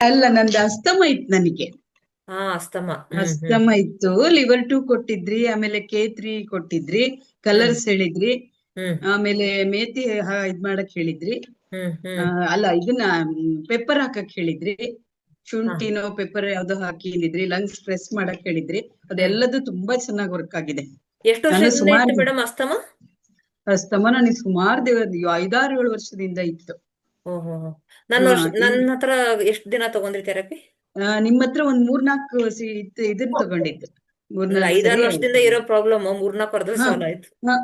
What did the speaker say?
ಅಲ್ಲ, ನಂದು ಅಸ್ತಮ ಇತ್ತು ನನಗೆ. ಹಾ, ಅಸ್ತಮ. ಹ್ಮ್ ಹ್ಮ್ ಅಸ್ತಮ ಇತ್ತು. ಲಿವರ್ 2 ಕೊಟ್ಟಿದ್ರಿ, ಆಮೇಲೆ K3 ಕೊಟ್ಟಿದ್ರಿ, ಹ್ಮ್ ಕಲರ್ಸ್ ಹೇಳಿದ್ರಿ, ಹ್ಮ್ ಆಮೇಲೆ ಮೇಥಿ ಇದ್ ಮಾಡಕ್ ಹೇಳಿದ್ರಿ. ಹ್ಮ್ ಆ, ಹ್ಮ್ ಅಲ್ಲ ಇದನ್ನ ಪೆಪ್ಪರ್ ಹಾಕಕ್ ಹೇಳಿದ್ರಿ. ಹಾ, ಶುಂಠಿನೋ ಪೆಪ್ಪರ್ ಯಾವ್ದೋ ಹಾಕಿ ಹೇಳಿದ್ರಿ. ಲಂಗ್ಸ್ ಪ್ರೆಸ್ ಮಾಡಕ್ ಹೇಳಿದ್ರಿ. ಹ್ಮ್. ಅದೆಲ್ಲದು ತುಂಬಾ ಚೆನ್ನಾಗಿ ವರ್ಕ್ ಆಗಿದೆ. ಎಷ್ಟು ನಾನು ವರ್ಷದಿಂದ ಇತ್ತು ಸುಮಾರು ಮೇಡಮ್ ಅಸ್ತಮ? ಅಸ್ತಮ ನನಗೆ ಸುಮಾರು 5, 6, 7 ವರ್ಷದಿಂದ ಇತ್ತು. ಓಹೋ. ಹಾ ನನ್ನ ಹತ್ರ ಎಷ್ಟು ದಿನ ತಗೊಂಡ್ರಿ ಥೆರಪಿ? ನಿಮ್ಮ ಹತ್ರ ಒಂದ್ 3, 4 ಇದನ್ನ ತಗೊಂಡಿದ್ದು. ಒಂದು 3, 4 ಸರಿ ಐದಾರು ಆಯ್ತು. ವರ್ಷದಿಂದ ಇರೋ ಪ್ರಾಬ್ಲಮ್ 3-4 ವರ್ಷದಲ್ಲಿ ಹಾ ಸಾಲ್ವ್ ಆಯ್ತು. ಹಾ